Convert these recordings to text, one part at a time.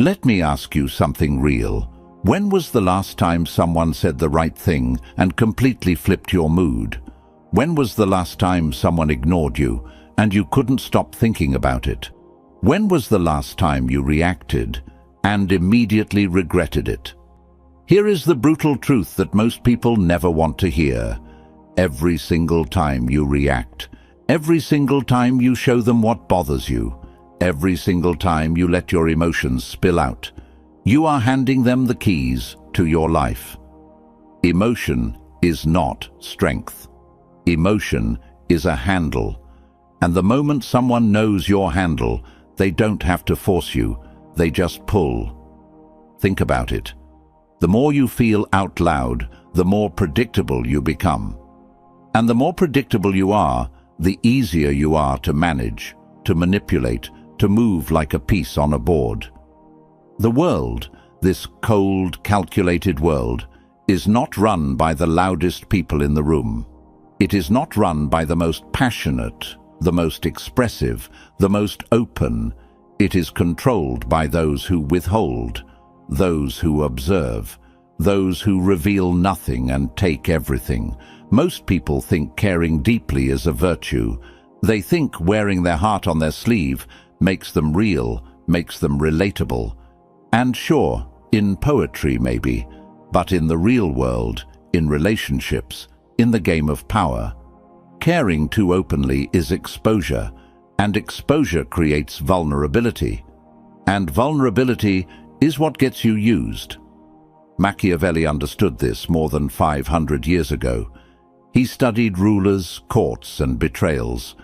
Let me ask you something real. When was the last time someone said the right thing and completely flipped your mood? When was the last time someone ignored you and you couldn't stop thinking about it? When was the last time you reacted and immediately regretted it? Here is the brutal truth that most people never want to hear. Every single time you react, every single time you show them what bothers you, every single time you let your emotions spill out, you are handing them the keys to your life. Emotion is not strength. Emotion is a handle. And the moment someone knows your handle, they don't have to force you, they just pull. Think about it. The more you feel out loud, the more predictable you become. And the more predictable you are, the easier you are to manage, to manipulate, to move like a piece on a board. The world, this cold, calculated world, is not run by the loudest people in the room. It is not run by the most passionate, the most expressive, the most open. It is controlled by those who withhold, those who observe, those who reveal nothing and take everything. Most people think caring deeply is a virtue. They think wearing their heart on their sleeve makes them real, makes them relatable. And sure, in poetry maybe, but in the real world, in relationships, in the game of power, caring too openly is exposure, and exposure creates vulnerability. And vulnerability is what gets you used. Machiavelli understood this more than 500 years ago. He studied rulers, courts, and betrayals,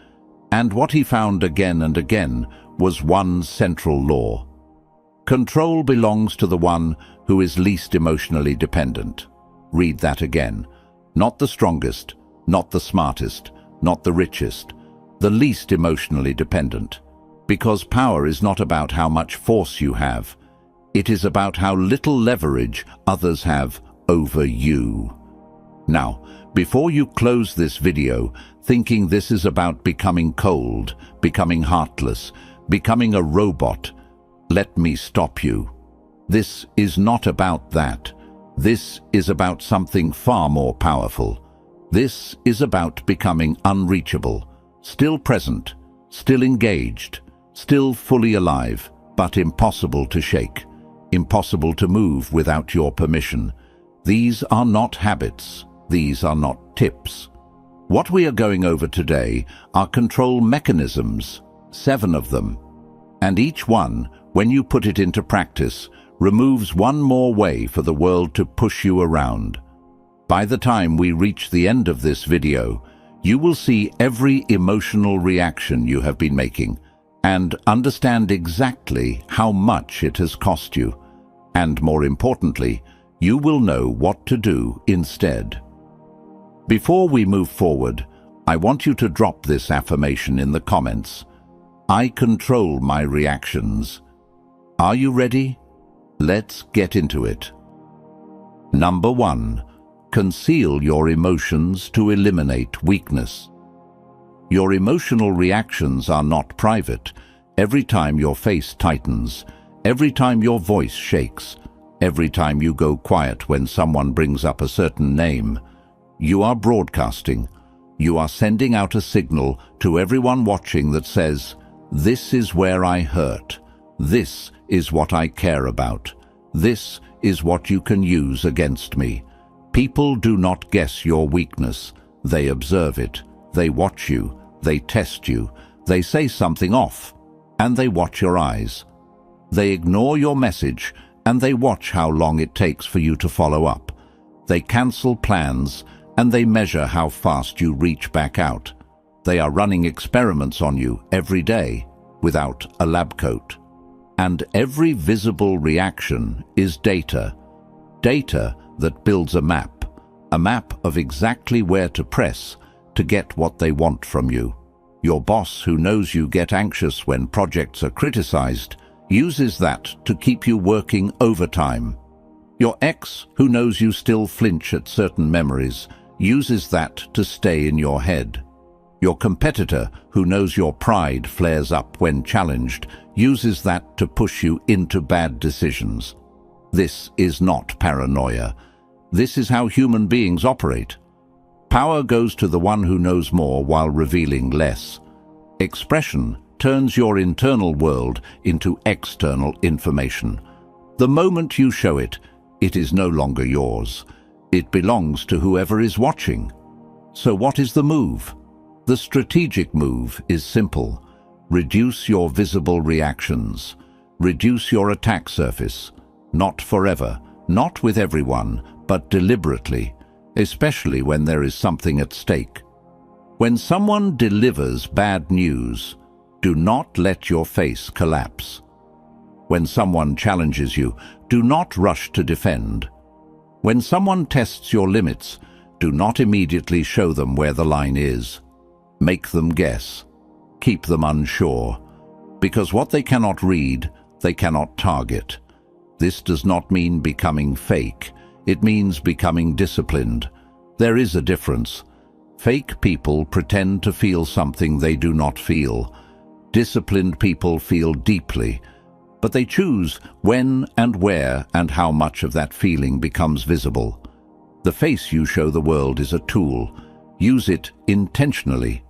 and what he found again and again was one central law. Control belongs to the one who is least emotionally dependent. Read that again. Not the strongest, not the smartest, not the richest, the least emotionally dependent. Because power is not about how much force you have. It is about how little leverage others have over you. Now, before you close this video thinking this is about becoming cold, becoming heartless, becoming a robot, let me stop you. This is not about that. This is about something far more powerful. This is about becoming unreachable, still present, still engaged, still fully alive, but impossible to shake, impossible to move without your permission. These are not habits. These are not tips. What we are going over today are control mechanisms, 7 of them. And each one, when you put it into practice, removes one more way for the world to push you around. By the time we reach the end of this video, you will see every emotional reaction you have been making and understand exactly how much it has cost you. And more importantly, you will know what to do instead. Before we move forward, I want you to drop this affirmation in the comments. I control my reactions. Are you ready? Let's get into it. Number 1. Conceal your emotions to eliminate weakness. Your emotional reactions are not private. Every time your face tightens, every time your voice shakes, every time you go quiet when someone brings up a certain name, you are broadcasting. You are sending out a signal to everyone watching that says, "This is where I hurt. This is what I care about. This is what you can use against me." People do not guess your weakness. They observe it. They watch you. They test you. They say something off, and they watch your eyes. They ignore your message, and they watch how long it takes for you to follow up. They cancel plans, and they measure how fast you reach back out. They are running experiments on you every day without a lab coat. And every visible reaction is data. Data that builds a map of exactly where to press to get what they want from you. Your boss, who knows you get anxious when projects are criticized, uses that to keep you working overtime. Your ex, who knows you still flinch at certain memories, uses that to stay in your head. Your competitor, who knows your pride flares up when challenged, uses that to push you into bad decisions. This is not paranoia. This is how human beings operate. Power goes to the one who knows more while revealing less. Expression turns your internal world into external information. The moment you show it, it is no longer yours. It belongs to whoever is watching. So what is the move? The strategic move is simple. Reduce your visible reactions. Reduce your attack surface. Not forever, not with everyone, but deliberately, especially when there is something at stake. When someone delivers bad news, do not let your face collapse. When someone challenges you, do not rush to defend. When someone tests your limits, do not immediately show them where the line is. Make them guess. Keep them unsure. Because what they cannot read, they cannot target. This does not mean becoming fake. It means becoming disciplined. There is a difference. Fake people pretend to feel something they do not feel. Disciplined people feel deeply, but they choose when and where and how much of that feeling becomes visible. The face you show the world is a tool. Use it intentionally.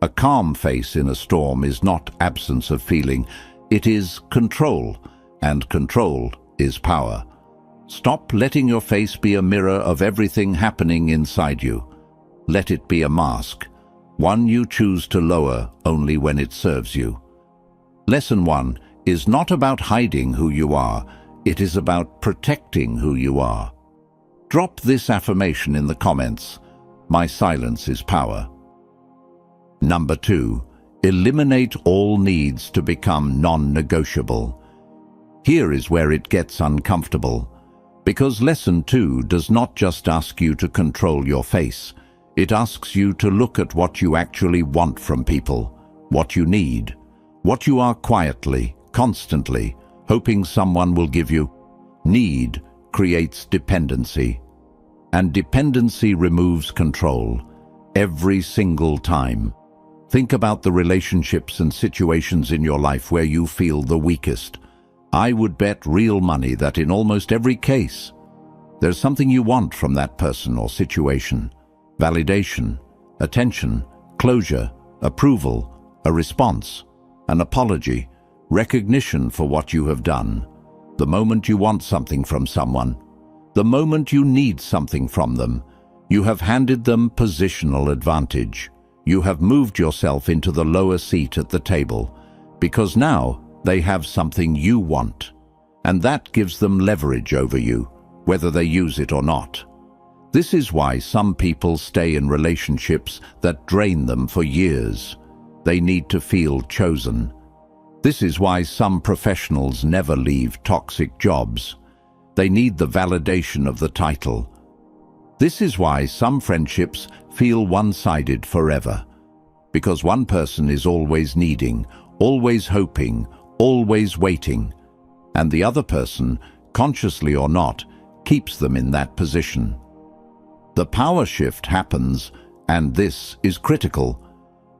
A calm face in a storm is not absence of feeling. It is control, and control is power. Stop letting your face be a mirror of everything happening inside you. Let it be a mask, one you choose to lower only when it serves you. Lesson 1 is not about hiding who you are. It is about protecting who you are. Drop this affirmation in the comments. My silence is power. Number 2, eliminate all needs to become non-negotiable. Here is where it gets uncomfortable, because lesson 2 does not just ask you to control your face. It asks you to look at what you actually want from people, what you need, what you are quietly, constantly, hoping someone will give you. Need creates dependency, and dependency removes control every single time. Think about the relationships and situations in your life where you feel the weakest. I would bet real money that in almost every case, there's something you want from that person or situation. Validation, attention, closure, approval, a response, an apology, recognition for what you have done. The moment you want something from someone, the moment you need something from them, you have handed them positional advantage. You have moved yourself into the lower seat at the table, because now they have something you want, and that gives them leverage over you, whether they use it or not. This is why some people stay in relationships that drain them for years. They need to feel chosen. This is why some professionals never leave toxic jobs. They need the validation of the title. This is why some friendships feel one-sided forever, because one person is always needing, always hoping, always waiting, and the other person, consciously or not, keeps them in that position. The power shift happens, and this is critical,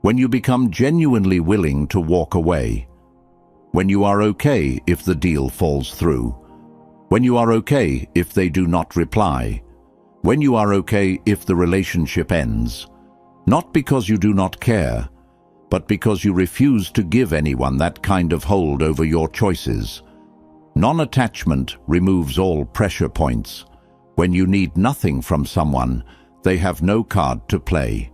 when you become genuinely willing to walk away. When you are okay if the deal falls through. When you are okay if they do not reply. When you are okay if the relationship ends. Not because you do not care, but because you refuse to give anyone that kind of hold over your choices. Non-attachment removes all pressure points. When you need nothing from someone, they have no card to play.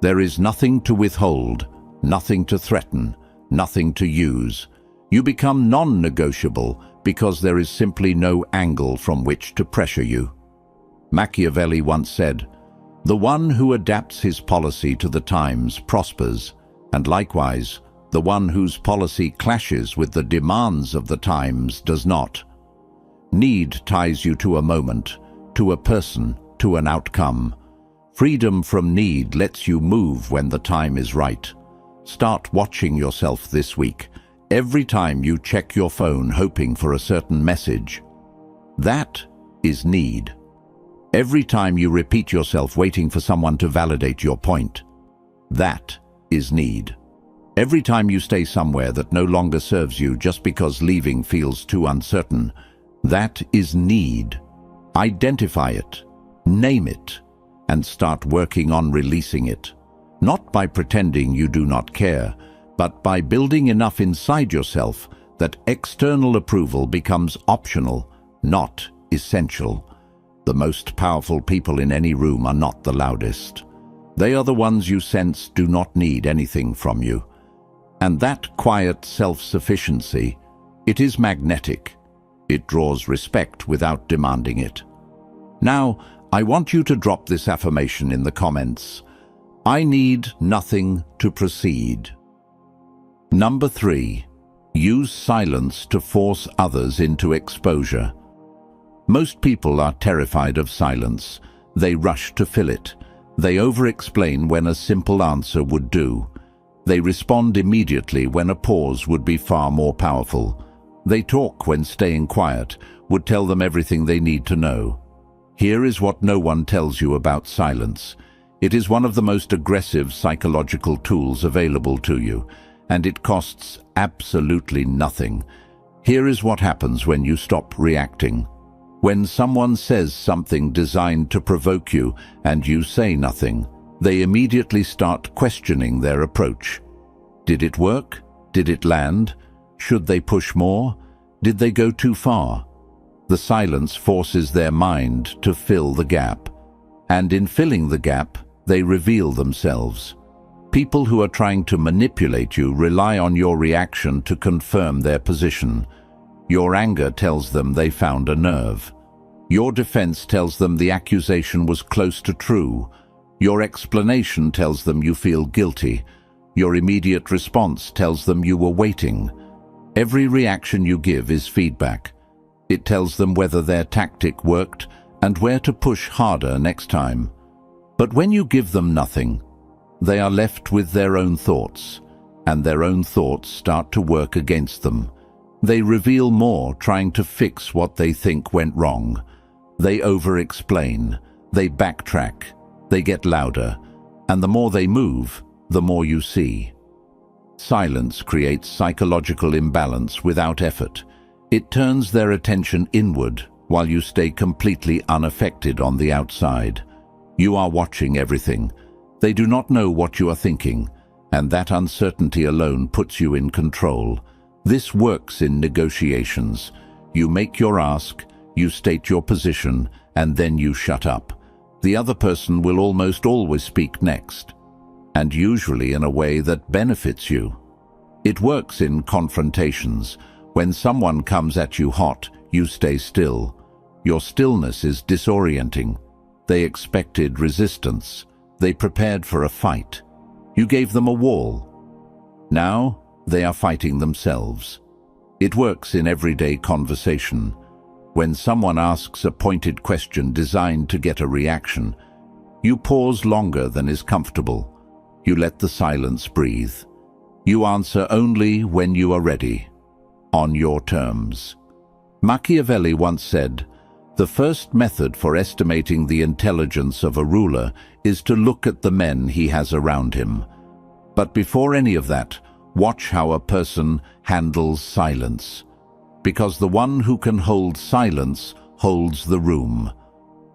There is nothing to withhold, nothing to threaten, nothing to use. You become non-negotiable because there is simply no angle from which to pressure you. Machiavelli once said, "The one who adapts his policy to the times prospers, and likewise, the one whose policy clashes with the demands of the times does not." Need ties you to a moment, to a person, to an outcome. Freedom from need lets you move when the time is right. Start watching yourself this week. Every time you check your phone hoping for a certain message, that is need. Every time you repeat yourself waiting for someone to validate your point, that is need. Every time you stay somewhere that no longer serves you just because leaving feels too uncertain, that is need. Identify it, name it, and start working on releasing it. Not by pretending you do not care, but by building enough inside yourself that external approval becomes optional, not essential. The most powerful people in any room are not the loudest. They are the ones you sense do not need anything from you. And that quiet self-sufficiency, it is magnetic. It draws respect without demanding it. Now, I want you to drop this affirmation in the comments. I need nothing to proceed. Number 3. Use silence to force others into exposure. Most people are terrified of silence. They rush to fill it. They over-explain when a simple answer would do. They respond immediately when a pause would be far more powerful. They talk when staying quiet would tell them everything they need to know. Here is what no one tells you about silence. It is one of the most aggressive psychological tools available to you, and it costs absolutely nothing. Here is what happens when you stop reacting. When someone says something designed to provoke you and you say nothing, they immediately start questioning their approach. Did it work? Did it land? Should they push more? Did they go too far? The silence forces their mind to fill the gap. And in filling the gap, they reveal themselves. People who are trying to manipulate you rely on your reaction to confirm their position. Your anger tells them they found a nerve. Your defense tells them the accusation was close to true. Your explanation tells them you feel guilty. Your immediate response tells them you were waiting. Every reaction you give is feedback. It tells them whether their tactic worked and where to push harder next time. But when you give them nothing, they are left with their own thoughts, and their own thoughts start to work against them. They reveal more, trying to fix what they think went wrong. They over-explain, they backtrack, they get louder, and the more they move, the more you see. Silence creates psychological imbalance without effort. It turns their attention inward while you stay completely unaffected on the outside. You are watching everything. They do not know what you are thinking, and that uncertainty alone puts you in control. This works in negotiations. You make your ask, you state your position, and then you shut up. The other person will almost always speak next, and usually in a way that benefits you. It works in confrontations. When someone comes at you hot, you stay still. Your stillness is disorienting. They expected resistance. They prepared for a fight. You gave them a wall. Now, they are fighting themselves. It works in everyday conversation. When someone asks a pointed question designed to get a reaction, you pause longer than is comfortable. You let the silence breathe. You answer only when you are ready, on your terms. Machiavelli once said, "The first method for estimating the intelligence of a ruler is to look at the men he has around him. But before any of that, watch how a person handles silence. Because the one who can hold silence holds the room.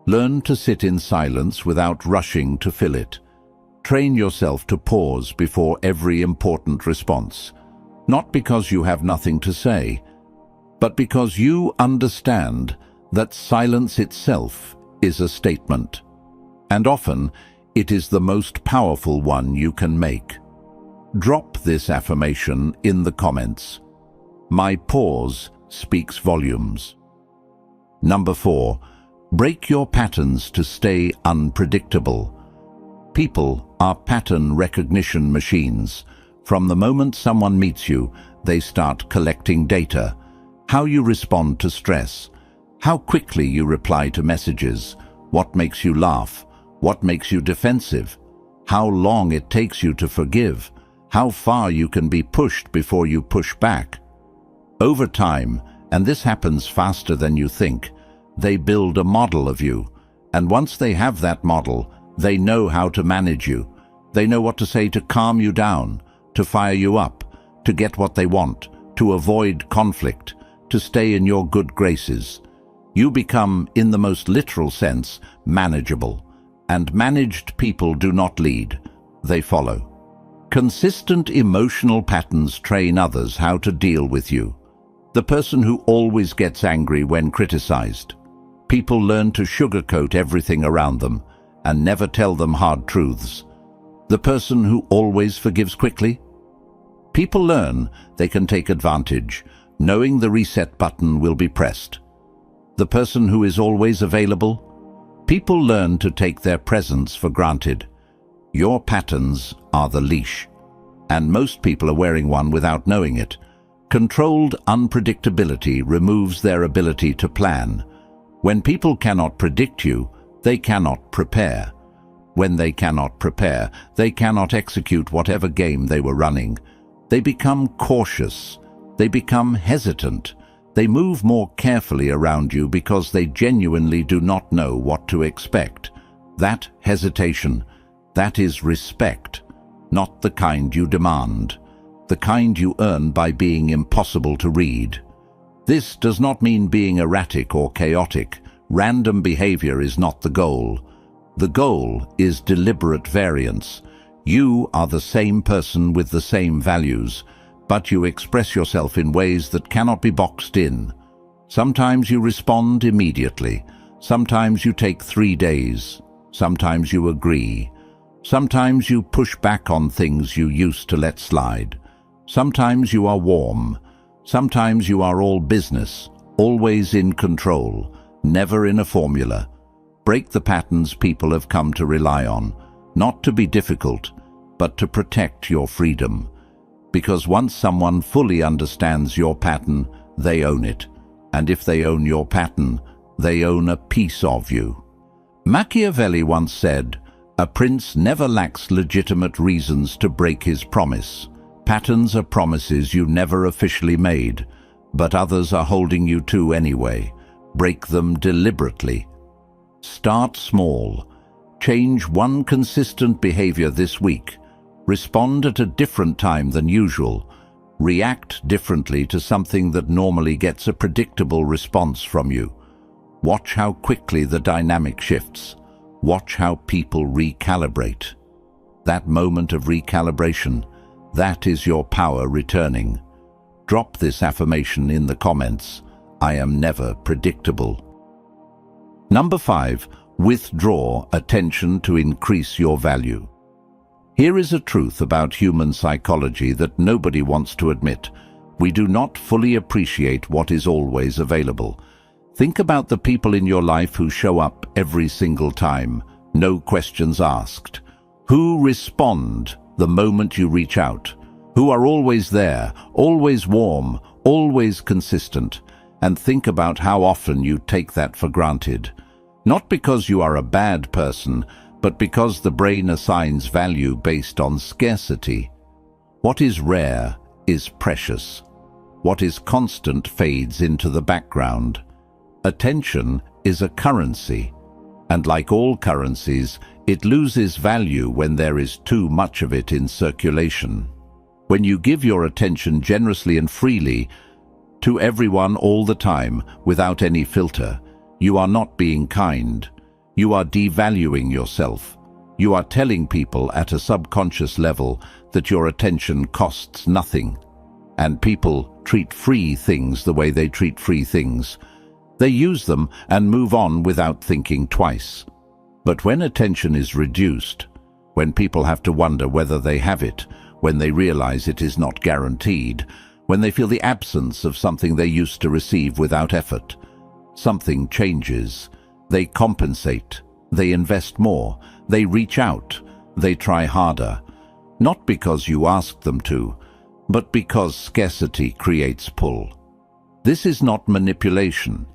Learn to sit in silence without rushing to fill it. Train yourself to pause before every important response, not because you have nothing to say, but because you understand that silence itself is a statement. And often, it is the most powerful one you can make." Drop this affirmation in the comments. My pause speaks volumes. Number 4. Break your patterns to stay unpredictable. People are pattern recognition machines. From the moment someone meets you, they start collecting data. How you respond to stress, how quickly you reply to messages, what makes you laugh, what makes you defensive, how long it takes you to forgive, how far you can be pushed before you push back. Over time, and this happens faster than you think, they build a model of you, and once they have that model, they know how to manage you. They know what to say to calm you down, to fire you up, to get what they want, to avoid conflict, to stay in your good graces. You become, in the most literal sense, manageable. And managed people do not lead, they follow. Consistent emotional patterns train others how to deal with you. The person who always gets angry when criticized. People learn to sugarcoat everything around them and never tell them hard truths. The person who always forgives quickly. People learn they can take advantage, knowing the reset button will be pressed. The person who is always available. People learn to take their presence for granted. Your patterns are the leash, and most people are wearing one without knowing it. Controlled unpredictability removes their ability to plan. When people cannot predict you, they cannot prepare. When they cannot prepare, they cannot execute whatever game they were running. They become cautious. They become hesitant. They move more carefully around you because they genuinely do not know what to expect. That hesitation, that is respect, not the kind you demand, the kind you earn by being impossible to read. This does not mean being erratic or chaotic. Random behavior is not the goal. The goal is deliberate variance. You are the same person with the same values, but you express yourself in ways that cannot be boxed in. Sometimes you respond immediately. Sometimes you take 3 days. Sometimes you agree. Sometimes you push back on things you used to let slide. Sometimes you are warm. Sometimes you are all business, always in control, never in a formula. Break the patterns people have come to rely on, not to be difficult, but to protect your freedom. Because once someone fully understands your pattern, they own it. And if they own your pattern, they own a piece of you. Machiavelli once said, "A prince never lacks legitimate reasons to break his promise. Patterns are promises you never officially made, but others are holding you to anyway. Break them deliberately. Start small. Change one consistent behavior this week. Respond at a different time than usual. React differently to something that normally gets a predictable response from you. Watch how quickly the dynamic shifts. Watch how people recalibrate. That moment of recalibration, that is your power returning. Drop this affirmation in the comments. I am never predictable." Number 5. Withdraw attention to increase your value. Here is a truth about human psychology that nobody wants to admit. We do not fully appreciate what is always available. Think about the people in your life who show up every single time, no questions asked. Who respond the moment you reach out? Who are always there, always warm, always consistent? And think about how often you take that for granted. Not because you are a bad person, but because the brain assigns value based on scarcity. What is rare is precious. What is constant fades into the background. Attention is a currency, and like all currencies, it loses value when there is too much of it in circulation. When you give your attention generously and freely, to everyone all the time, without any filter, you are not being kind. You are devaluing yourself. You are telling people at a subconscious level that your attention costs nothing. And people treat free things the way they treat free things. They use them and move on without thinking twice. But when attention is reduced, when people have to wonder whether they have it, when they realize it is not guaranteed, when they feel the absence of something they used to receive without effort, something changes. They compensate, they invest more, they reach out, they try harder. Not because you asked them to, but because scarcity creates pull. This is not manipulation.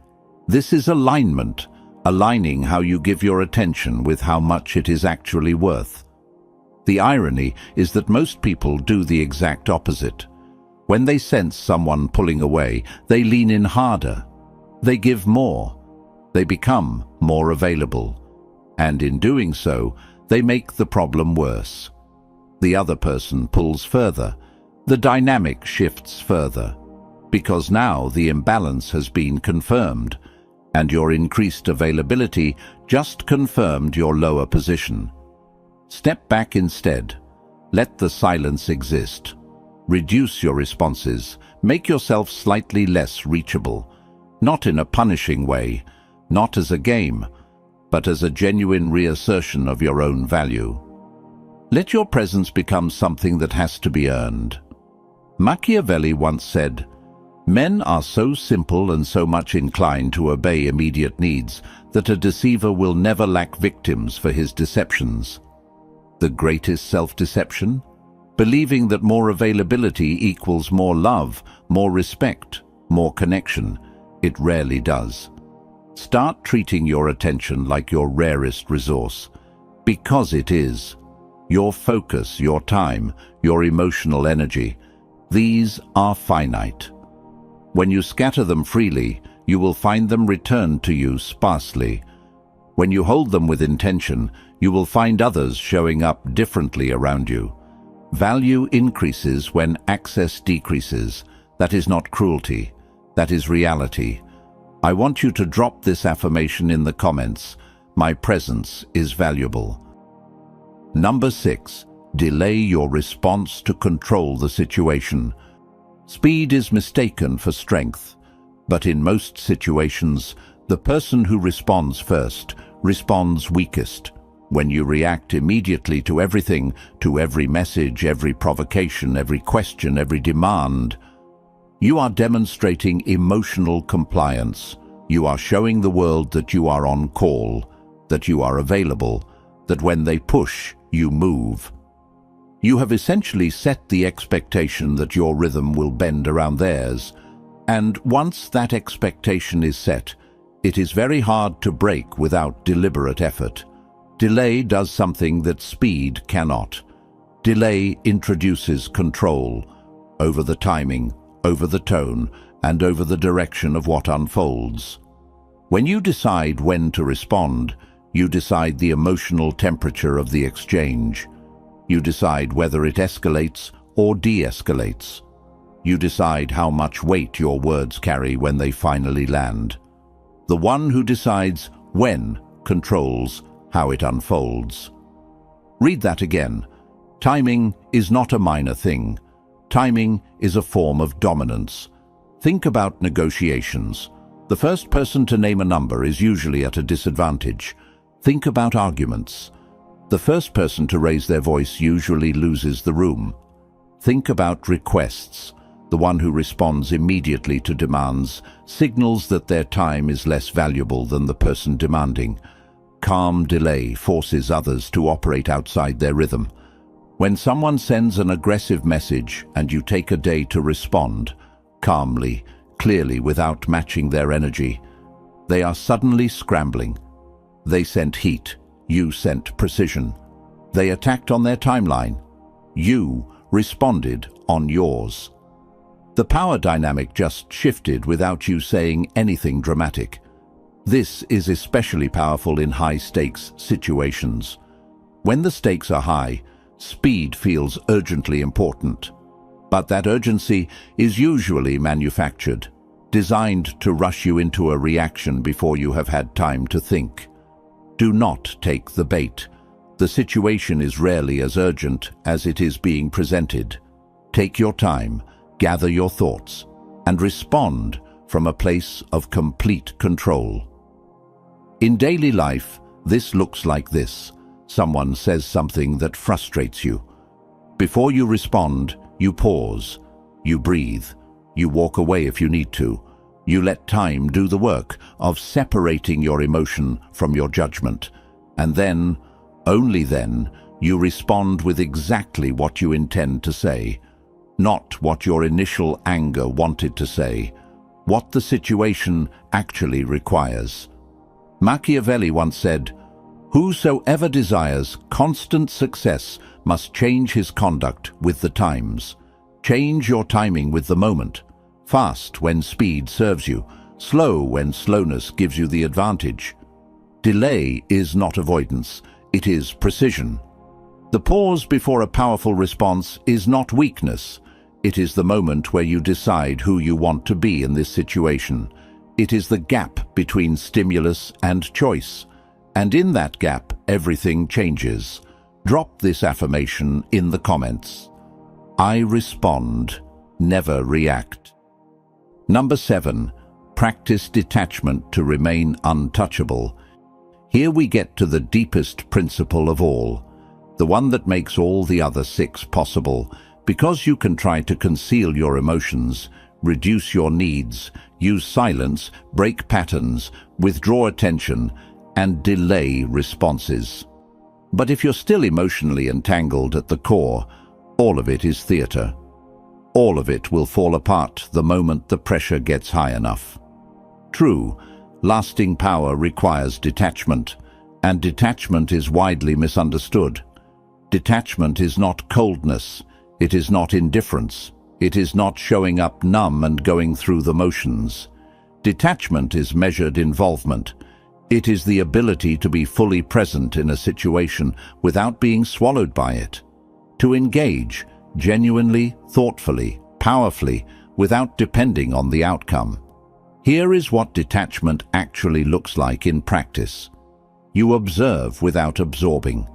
This is alignment, aligning how you give your attention with how much it is actually worth. The irony is that most people do the exact opposite. When they sense someone pulling away, they lean in harder. They give more. They become more available. And in doing so, they make the problem worse. the other person pulls further. The dynamic shifts further, because now the imbalance has been confirmed, and your increased availability just confirmed your lower position. Step back instead. Let the silence exist. Reduce your responses. Make yourself slightly less reachable. Not in a punishing way, not as a game, but as a genuine reassertion of your own value. Let your presence become something that has to be earned. Machiavelli once said, "Men are so simple and so much inclined to obey immediate needs that a deceiver will never lack victims for his deceptions." The greatest self-deception? Believing that more availability equals more love, more respect, more connection. It rarely does. Start treating your attention like your rarest resource, because it is. Your focus, your time, your emotional energy, these are finite. When you scatter them freely, you will find them returned to you sparsely. When you hold them with intention, you will find others showing up differently around you. Value increases when access decreases. That is not cruelty. That is reality. I want you to drop this affirmation in the comments. My presence is valuable. Number 6. Delay your response to control the situation. Speed is mistaken for strength, but in most situations, the person who responds first responds weakest. When you react immediately to everything, to every message, every provocation, every question, every demand, you are demonstrating emotional compliance. You are showing the world that you are on call, that you are available, that when they push, you move. You have essentially set the expectation that your rhythm will bend around theirs, and once that expectation is set, it is very hard to break without deliberate effort. Delay does something that speed cannot. Delay introduces control over the timing, over the tone, and over the direction of what unfolds. When you decide when to respond, you decide the emotional temperature of the exchange. You decide whether it escalates or de-escalates. You decide how much weight your words carry when they finally land. The one who decides when controls how it unfolds. Read that again. Timing is not a minor thing. Timing is a form of dominance. Think about negotiations. The first person to name a number is usually at a disadvantage. Think about arguments. The first person to raise their voice usually loses the room. Think about requests. The one who responds immediately to demands signals that their time is less valuable than the person demanding. Calm delay forces others to operate outside their rhythm. When someone sends an aggressive message and you take a day to respond, calmly, clearly, without matching their energy, they are suddenly scrambling. They sent heat, you sent precision. They attacked on their timeline. You responded on yours. The power dynamic just shifted without you saying anything dramatic. This is especially powerful in high-stakes situations. When the stakes are high, speed feels urgently important. But that urgency is usually manufactured, designed to rush you into a reaction before you have had time to think. Do not take the bait. The situation is rarely as urgent as it is being presented. Take your time, gather your thoughts, and respond from a place of complete control. In daily life, this looks like this. Someone says something that frustrates you. Before you respond, you pause, you breathe, you walk away if you need to. You let time do the work of separating your emotion from your judgment. And then, only then, you respond with exactly what you intend to say. Not what your initial anger wanted to say. What the situation actually requires. Machiavelli once said, "Whosoever desires constant success must change his conduct with the times. Change your timing with the moment. Fast when speed serves you, slow when slowness gives you the advantage." Delay is not avoidance, it is precision. The pause before a powerful response is not weakness. It is the moment where you decide who you want to be in this situation. It is the gap between stimulus and choice. And in that gap, everything changes. Drop this affirmation in the comments. I respond, never react. Number 7. Practice detachment to remain untouchable. Here we get to the deepest principle of all, the one that makes all the other 6 possible. Because you can try to conceal your emotions, reduce your needs, use silence, break patterns, withdraw attention, and delay responses. But if you're still emotionally entangled at the core, all of it is theater. All of it will fall apart the moment the pressure gets high enough. True, lasting power requires detachment, and detachment is widely misunderstood. Detachment is not coldness. It is not indifference. It is not showing up numb and going through the motions. Detachment is measured involvement. It is the ability to be fully present in a situation without being swallowed by it. To engage, genuinely, thoughtfully, powerfully, without depending on the outcome. Here is what detachment actually looks like in practice. You observe without absorbing.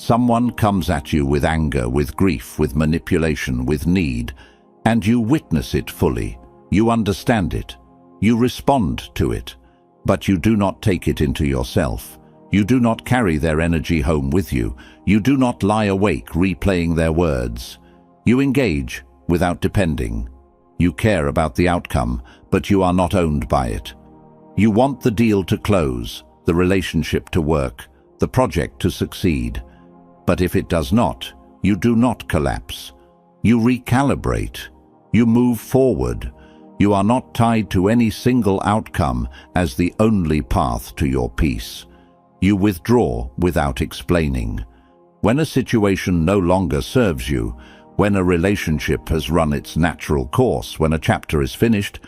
Someone comes at you with anger, with grief, with manipulation, with need, and you witness it fully. You understand it. You respond to it. But you do not take it into yourself. You do not carry their energy home with you. You do not lie awake replaying their words. You engage without depending. You care about the outcome, but you are not owned by it. You want the deal to close, the relationship to work, the project to succeed. But if it does not, you do not collapse. You recalibrate. You move forward. You are not tied to any single outcome as the only path to your peace. You withdraw without explaining. When a situation no longer serves you, when a relationship has run its natural course, when a chapter is finished,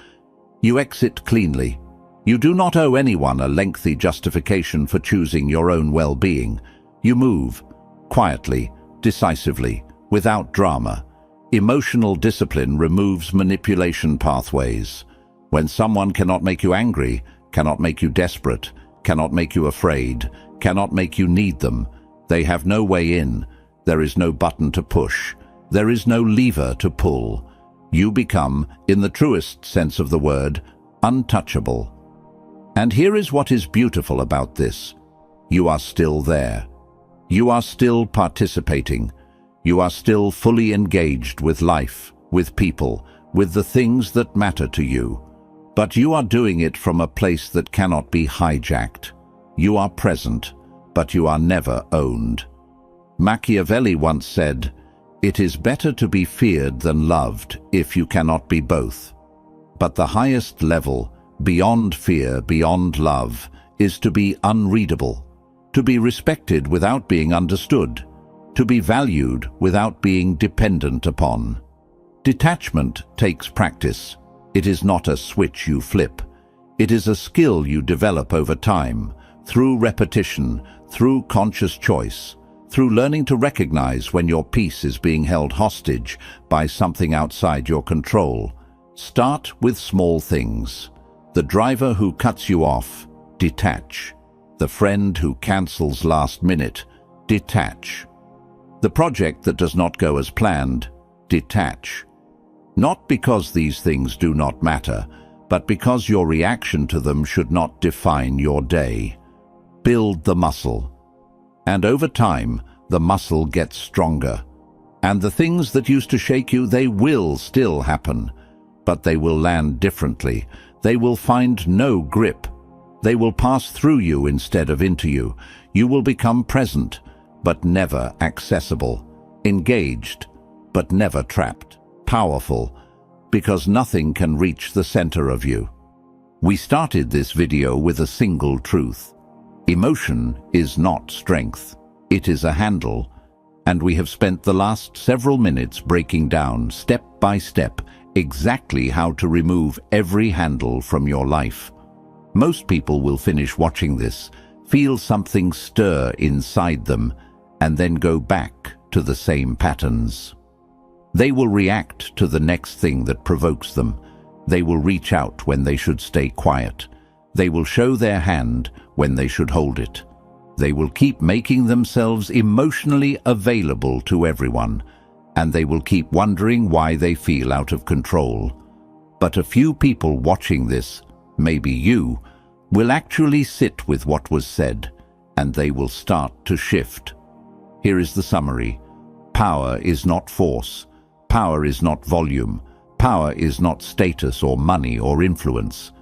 you exit cleanly. You do not owe anyone a lengthy justification for choosing your own well-being. You move. Quietly, decisively, without drama. Emotional discipline removes manipulation pathways. When someone cannot make you angry, cannot make you desperate, cannot make you afraid, cannot make you need them, they have no way in. There is no button to push. There is no lever to pull. You become, in the truest sense of the word, untouchable. And here is what is beautiful about this. You are still there. You are still participating. You are still fully engaged with life, with people, with the things that matter to you. But you are doing it from a place that cannot be hijacked. You are present, but you are never owned. Machiavelli once said, "It is better to be feared than loved if you cannot be both." But the highest level, beyond fear, beyond love, is to be unreadable. To be respected without being understood, to be valued without being dependent upon. Detachment takes practice. It is not a switch you flip. It is a skill you develop over time, through repetition, through conscious choice, through learning to recognize when your peace is being held hostage by something outside your control. Start with small things. The driver who cuts you off, detach. The friend who cancels last minute, detach. The project that does not go as planned, detach. Not because these things do not matter, but because your reaction to them should not define your day. Build the muscle. And over time, the muscle gets stronger. And the things that used to shake you, they will still happen. But they will land differently. They will find no grip. They will pass through you instead of into you. You will become present, but never accessible. Engaged, but never trapped. Powerful, because nothing can reach the center of you. We started this video with a single truth. Emotion is not strength. It is a handle. And we have spent the last several minutes breaking down, step by step, exactly how to remove every handle from your life. Most people will finish watching this, feel something stir inside them, and then go back to the same patterns. They will react to the next thing that provokes them. They will reach out when they should stay quiet. They will show their hand when they should hold it. They will keep making themselves emotionally available to everyone, and they will keep wondering why they feel out of control. But a few people watching this, maybe you, will actually sit with what was said, and they will start to shift. Here is the summary. Power is not force. Power is not volume. Power is not status or money or influence.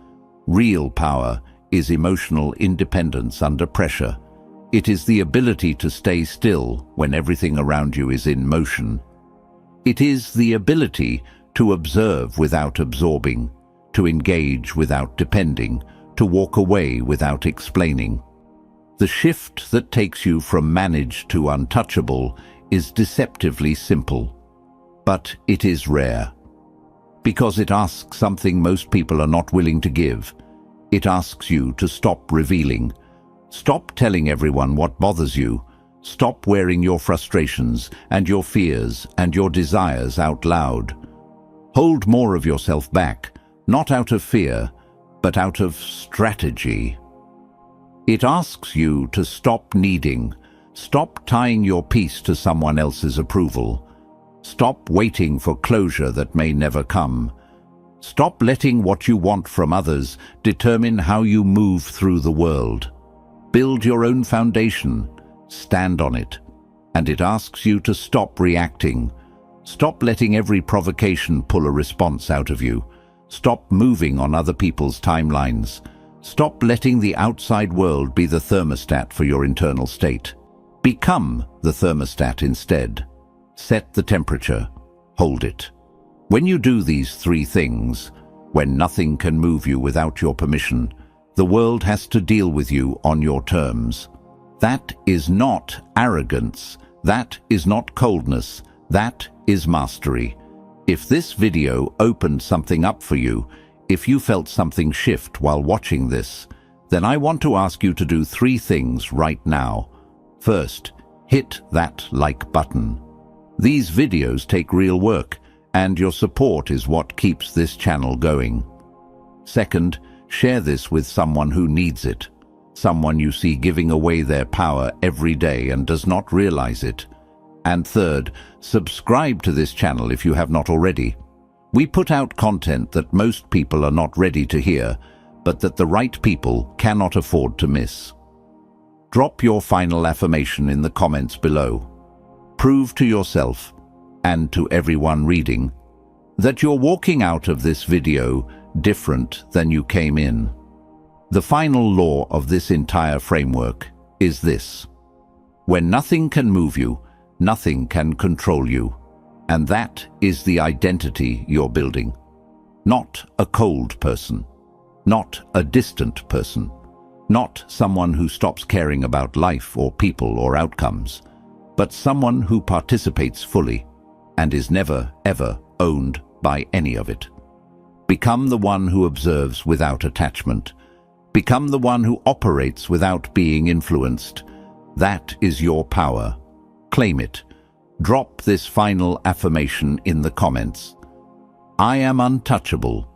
Real power is emotional independence under pressure. It is the ability to stay still when everything around you is in motion. It is the ability to observe without absorbing, to engage without depending, to walk away without explaining. The shift that takes you from managed to untouchable is deceptively simple, but it is rare. Because it asks something most people are not willing to give. It asks you to stop revealing. Stop telling everyone what bothers you. Stop wearing your frustrations and your fears and your desires out loud. Hold more of yourself back, not out of fear, but out of strategy. It asks you to stop needing. Stop tying your peace to someone else's approval. Stop waiting for closure that may never come. Stop letting what you want from others determine how you move through the world. Build your own foundation. Stand on it. And it asks you to stop reacting. Stop letting every provocation pull a response out of you. Stop moving on other people's timelines. Stop letting the outside world be the thermostat for your internal state. Become the thermostat instead. Set the temperature. Hold it. When you do these three things, when nothing can move you without your permission, the world has to deal with you on your terms. That is not arrogance. That is not coldness. That is mastery. If this video opened something up for you, if you felt something shift while watching this, then I want to ask you to do three things right now. First, hit that like button. These videos take real work, and your support is what keeps this channel going. Second, share this with someone who needs it. Someone you see giving away their power every day and does not realize it. And third, subscribe to this channel if you have not already. We put out content that most people are not ready to hear, but that the right people cannot afford to miss. Drop your final affirmation in the comments below. Prove to yourself, and to everyone reading, that you're walking out of this video different than you came in. The final law of this entire framework is this: when nothing can move you, nothing can control you. And that is the identity you're building. Not a cold person, not a distant person, not someone who stops caring about life or people or outcomes, but someone who participates fully and is never, ever owned by any of it. Become the one who observes without attachment. Become the one who operates without being influenced. That is your power. Claim it. Drop this final affirmation in the comments. I am untouchable